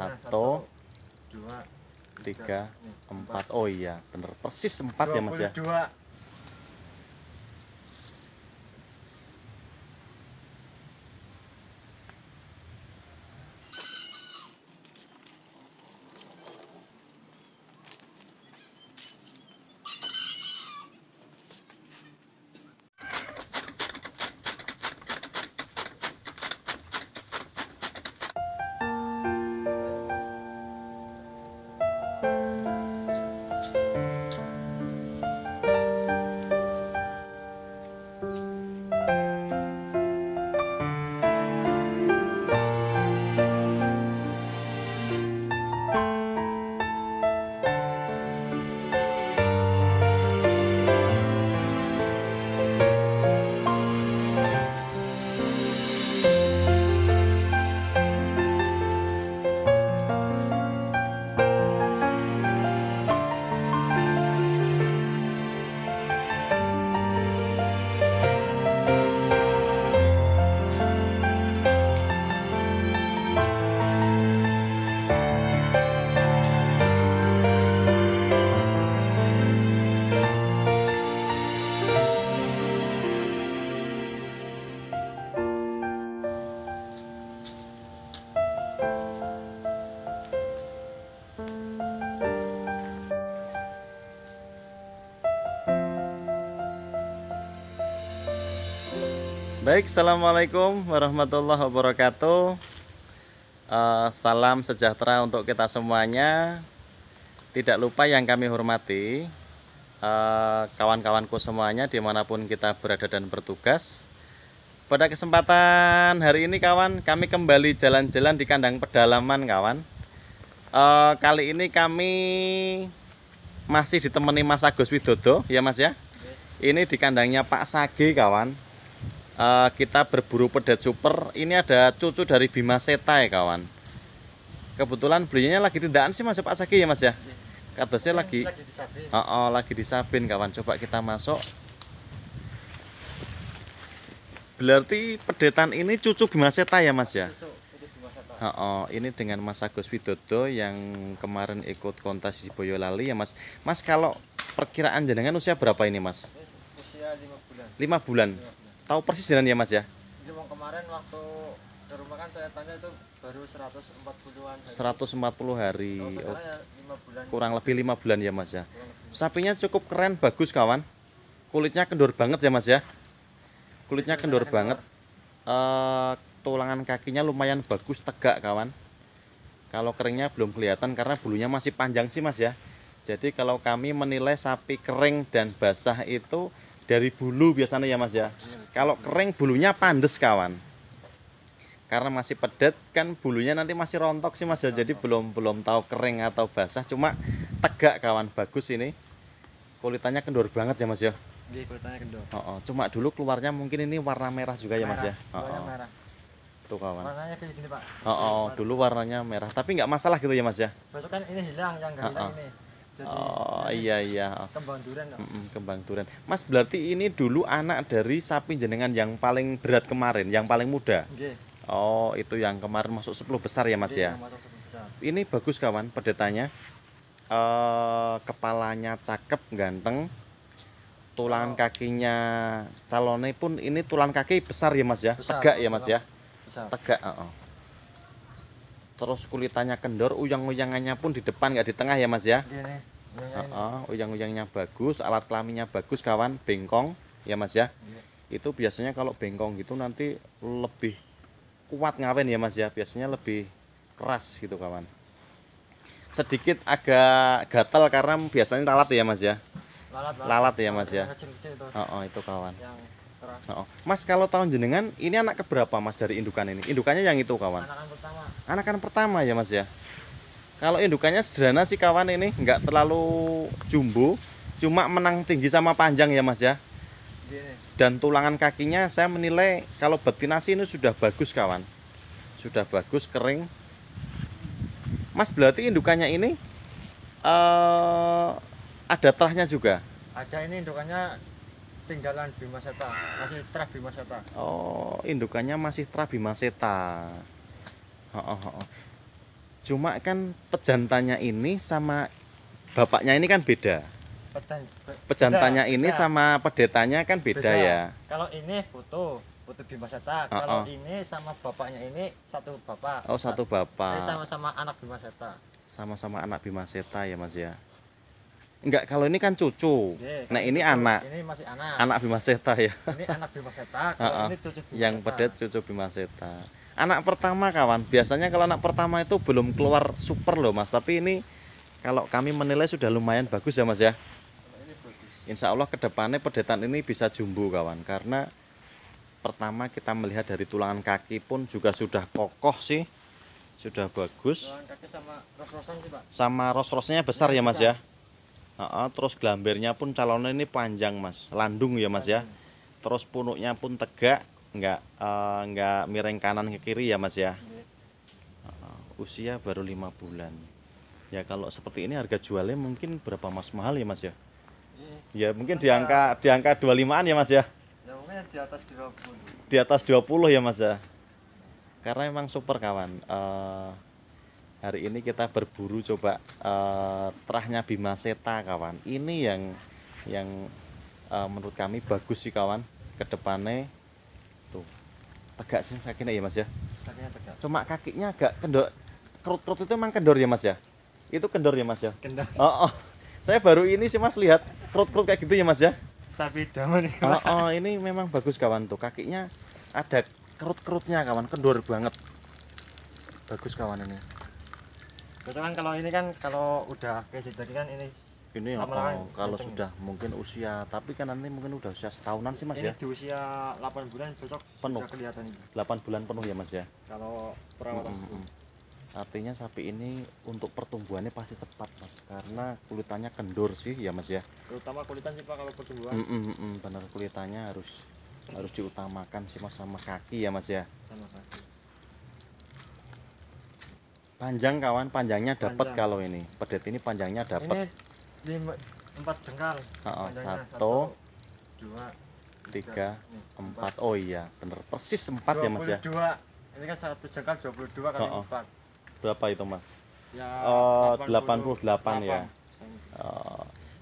Satu, dua, tiga, empat. Oh iya, bener persis 4 ya Mas ya. 22. Baik, assalamualaikum warahmatullahi wabarakatuh. Salam sejahtera untuk kita semuanya. Tidak lupa yang kami hormati kawan-kawanku semuanya dimanapun kita berada dan bertugas. Pada kesempatan hari ini kawan, kami kembali jalan-jalan di kandang pedalaman kawan. Kali ini kami masih ditemani Mas Agus Widodo ya Mas ya. Ini di kandangnya Pak Sage kawan. Kita berburu pedet super. Ini ada cucu dari Bima Seta ya kawan. Kebetulan belinya lagi tindakan sih Mas Pak Sage ya Mas ya. Kadosnya lagi disabin. lagi disabin kawan. Coba kita masuk. Berarti pedetan ini cucu Bima Seta ya Mas ya. Ini dengan Mas Agus Widodo yang kemarin ikut kontes di Boyolali ya Mas. Mas, kalau perkiraan jenengan usia berapa ini Mas? Usia 5 bulan. 5 bulan. Tahu persis jenengan ya Mas ya? Jadi kemarin waktu ke rumah kan saya tanya itu baru 140-an. 140 hari. Sekarang ya 5 bulan. Kurang lebih 5 bulan ya Mas ya. Sapinya cukup keren, bagus kawan. Kulitnya kendor banget ya Mas ya. Kulitnya kendor banget. Tulangan kakinya lumayan bagus, tegak kawan. Kalau keringnya belum kelihatan karena bulunya masih panjang sih Mas ya. Jadi kalau kami menilai sapi kering dan basah itu dari bulu biasanya ya Mas ya. Kalau kering bulunya pandes kawan. Karena masih pedet kan bulunya nanti masih rontok sih Mas ya. Jadi belum tahu kering atau basah, cuma tegak kawan, bagus ini. Kulitannya kendor banget ya Mas ya. Iya, kulitannya kendor. Cuma dulu keluarnya mungkin ini warna merah juga ya Mas ya. Merah. Tuh kawan. Warnanya kayak gini Pak. Dulu warnanya merah, tapi nggak masalah gitu ya Mas ya. Besok kan ini hilang, yang nggak hilang ini. Jadi, iya. Kembang duren. Kembang duren. Mas, berarti ini dulu anak dari sapi jenengan yang paling berat kemarin, yang paling muda. Nggih. Oh, itu yang kemarin masuk 10 besar ya Mas ya. Ini bagus kawan pedetannya. Kepalanya cakep, ganteng. Tulangan kakinya calonnya pun ini tulang kaki besar ya Mas ya. Besar, tegak ya Mas ya. Besar. Tegak. Terus kulitannya kendor, uyang-uyangannya pun di depan nggak di tengah ya Mas ya. Gini. Uyang-uyangnya bagus, alat kelaminnya bagus kawan, bengkong ya Mas ya. Itu biasanya kalau bengkong gitu nanti lebih kuat ngawen ya Mas ya, biasanya lebih keras gitu kawan. Sedikit agak gatal karena biasanya lalat ya Mas ya. Lalat ya Mas ya. Kecil-kecil itu. Itu kawan. Yang keras. Mas, kalau tahun jenengan ini anak keberapa Mas dari indukan ini? Indukannya yang itu kawan. Anakan pertama ya Mas ya. Kalau indukannya sederhana sih kawan, ini nggak terlalu jumbo, cuma menang tinggi sama panjang ya Mas ya. Dan tulangan kakinya saya menilai kalau betina sih ini sudah bagus kawan. Sudah bagus, kering. Mas, berarti indukannya ini ada terahnya juga? Ada, ini indukannya tinggalan Bima Seta, masih terah Bima Seta. Indukannya masih terah Bima Seta. Cuma kan pejantannya ini sama bapaknya ini kan beda. Pejantannya ini beda. sama pedetanya kan beda ya. Kalau ini foto Bima Seta. Kalau ini sama bapaknya ini satu bapak. Oh, satu Ini bapak. sama-sama anak Bima Seta. Sama-sama anak Bima Seta ya Mas ya. Enggak, kalau ini kan cucu. Oke, Nah, kalau ini cucu, anak. Ini masih anak. Anak Bima Seta ya. Ini anak Bima Seta. Kalau ini cucu Bima Yang Seta. pedet cucu Bima Seta. Anak pertama kawan, biasanya kalau anak pertama itu belum keluar super loh Mas, tapi ini kalau kami menilai sudah lumayan bagus ya Mas ya. Ini bagus. Insya Allah kedepannya pedetan ini bisa jumbo kawan, karena pertama kita melihat dari tulangan kaki pun juga sudah kokoh sih, sudah bagus. Tulang kaki sama ros-rosan sih Pak. Sama ros-rosnya besar ya Mas ya. Terus gelambernya pun calonnya ini panjang Mas, landung ya Mas ya. Terus punuknya pun tegak, nggak miring kanan ke kiri ya Mas ya. Usia baru 5 bulan. Ya kalau seperti ini harga jualnya mungkin berapa Mas, mahal ya Mas ya? Ya mungkin di angka 25-an ya Mas ya. Ya mungkin di atas 20. Di atas 20 ya Mas ya. Karena memang super kawan. Hari ini kita berburu coba terahnya Bima Seta kawan. Ini yang menurut kami bagus sih kawan. Kedepannya tuh tegak sih kakinya ya Mas ya. Kakinya tegak. Cuma kakinya agak kendor. Kerut-kerut itu emang kendor ya Mas ya. Itu kendor ya Mas ya. Kendor. Oh. Saya baru ini sih Mas lihat kerut-kerut kayak gitu ya Mas ya. Sapi daman ini. Ini memang bagus kawan tuh, kakinya ada kerut-kerutnya kawan, kendor banget. Bagus kawan ini. Betul kan kalau ini kan kalau udah kayak tadi kan ini lama-lama kalau kenceng. sudah mungkin usia, tapi kan nanti mungkin udah usia setahunan sih Mas Ini ya. di usia 8 bulan besok Penuh. sudah kelihatan ini. 8 bulan penuh ya Mas ya. Kalau perawatan. Artinya sapi ini untuk pertumbuhannya pasti cepat Mas, karena kulitannya kendor sih ya Mas ya. Terutama kulitan sih Pak kalau pertumbuhan. Benar, kulitannya harus diutamakan sih Mas, sama kaki ya Mas ya. Sama kaki. Panjang kawan, panjangnya dapat Panjang. kalau ini. Pedet ini panjangnya dapat. Ini 4 jengkal. Panjangnya. 1, 2, 3, nih, 4. Oh iya, bener persis 4 ya Mas ya. 22. Ini kan 1 jengkal 22 kali 4. Berapa itu Mas? Ya, 88 ya.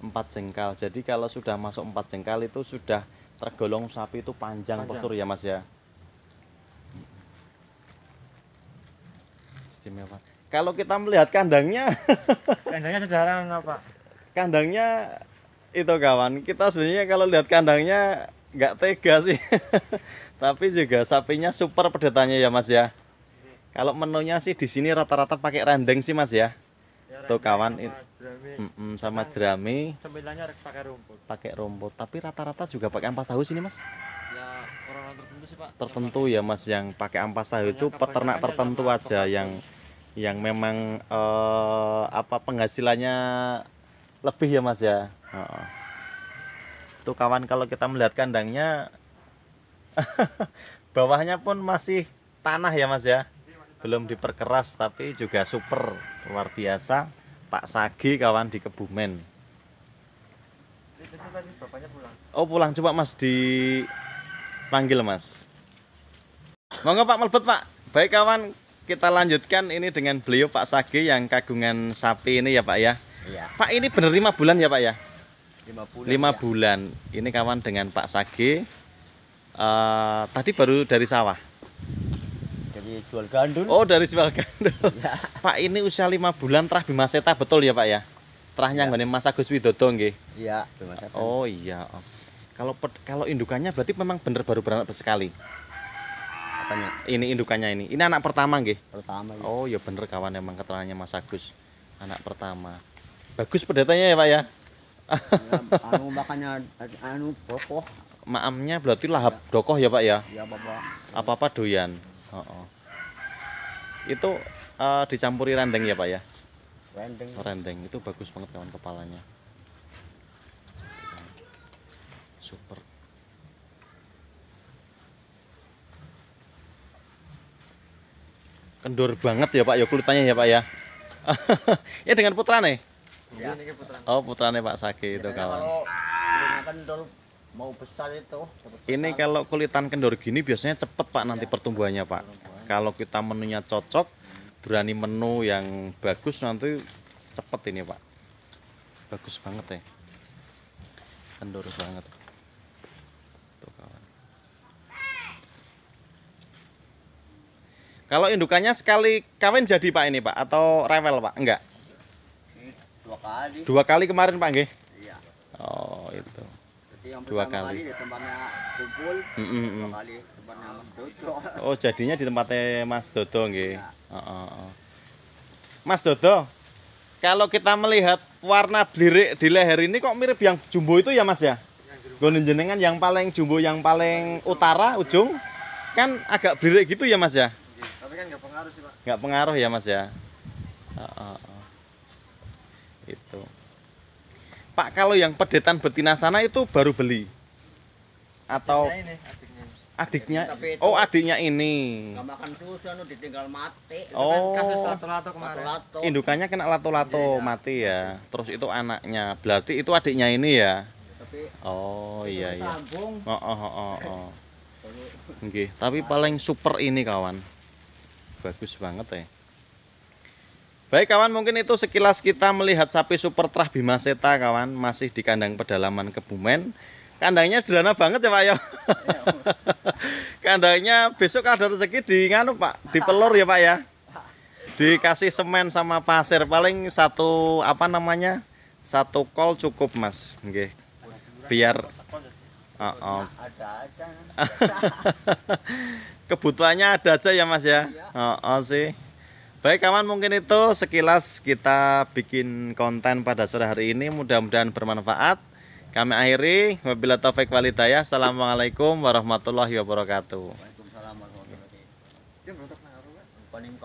4 jengkal. Jadi kalau sudah masuk 4 jengkal itu sudah tergolong sapi itu panjang postur ya Mas ya. Istimewa. Kalau kita melihat kandangnya Kandangnya sederhana Pak. kandangnya itu kawan, kita sebenarnya kalau lihat kandangnya nggak tega sih. Tapi juga sapinya super pedetannya ya Mas ya. Kalau menunya sih di sini rata-rata pakai rendeng sih Mas ya. Tuh kawan, sama jerami. Sembilannya pakai rumput. Tapi rata-rata juga pakai ampas tahu sini Mas. Ya orang tertentu sih Pak. Tertentu ya Mas, yang pakai ampas tahu itu peternak tertentu aja yang memang penghasilannya lebih ya Mas ya. Tuh kawan, kalau kita melihat kandangnya bawahnya pun masih tanah ya Mas ya. Belum diperkeras tapi juga super luar biasa. Pak Sagi kawan di Kebumen. Itu tadi bapaknya pulang. Oh pulang, coba Mas dipanggil Mas. Monggo Pak, melebet Pak. Baik kawan, kita lanjutkan ini dengan beliau Pak Sagi yang kagungan sapi ini ya Pak ya. Iya. Pak, ini bener 5 bulan ya Pak ya? 5 bulan. 5 bulan. Ini kawan dengan Pak Sagi. Tadi baru dari sawah. Jadi jual gandul. Oh, dari jual gandul. Ya. Pak, ini usia 5 bulan terah Bima Seta betul ya Pak ya? Terahnya nggone Mas Agus Widodo nggih. Iya, Bima Seta. Oh iya. Kalau indukannya berarti memang bener baru beranak sekali. Apanya? Ini indukannya ini. Ini anak pertama nggih. Pertama ya. Oh ya bener kawan, emang keterangannya Mas Agus. Anak pertama. Bagus pedetannya ya Pak ya. Makanya pokok. Maamnya berarti lahap dokoh ya Pak ya. Ya Bapak. Apa-apa doyan. Itu dicampuri rendeng ya Pak ya. Rendeng itu bagus banget kawan kepalanya. Super. Kendor banget ya Pak ya kulitannya ya Pak ya. Ya dengan putrane. Ya. Oh putrane Pak Sagi itu kawan. Kalau kendor mau besar itu. Ini kalau kulitan kendor gini biasanya cepet Pak nanti pertumbuhannya Pak. Kalau kita menunya cocok, berani menu yang bagus nanti cepet ini Pak. Bagus banget ya. Kendor banget. Tuh kawan. Kalau indukannya sekali kawin jadi Pak ini Pak atau rewel Pak? Enggak. Dua kali. Dua kali kemarin Pak nggih? Iya. Oh, itu. Jadi yang Dua pertama kali. kali di tempatnya kumpul. Dua kali tempatnya Mas Dodo. Oh, jadinya di tempatnya Mas Dodo nggih. Heeh. Mas Dodo, kalau kita melihat warna blirik di leher ini kok mirip yang jumbo itu ya Mas ya? Nggon jenengan yang paling jumbo yang paling utara ujung kan agak blirik gitu ya Mas ya? Tapi kan nggak pengaruh sih Pak. Nggak pengaruh ya Mas ya? Itu. Pak, kalau yang pedetan betina sana itu baru beli? Atau Nah, ini adiknya. adiknya? Tapi itu- Oh, adiknya ini. Nggak makan susu, anu ditinggal mati. Oh. Kasus lato-lato kemarin. Lato-lato. Indukannya kena lato-lato mati ya. Terus itu anaknya. Berarti itu adiknya ini ya. Tapi Oh iya iya. sambung. Oh. Nggih, tapi paling super ini kawan. Bagus banget ya. Baik kawan, mungkin itu sekilas kita melihat sapi super Trah Bima Seta kawan, masih di kandang pedalaman Kebumen. Kandangnya sederhana banget ya Pak ya. Kandangnya besok ada rezeki di nganu Pak, di pelur ya Pak ya. Dikasih semen sama pasir paling satu apa namanya? Satu kol cukup Mas, nggih. Biar Ada aja. kebutuhannya ada aja ya Mas ya. Sih. Baik kawan, mungkin itu sekilas kita bikin konten pada sore hari ini, mudah-mudahan bermanfaat. Kami akhiri, wabillahi taufik wal hidayah. Assalamualaikum warahmatullahi wabarakatuh. Waalaikumsalam warahmatullahi wabarakatuh.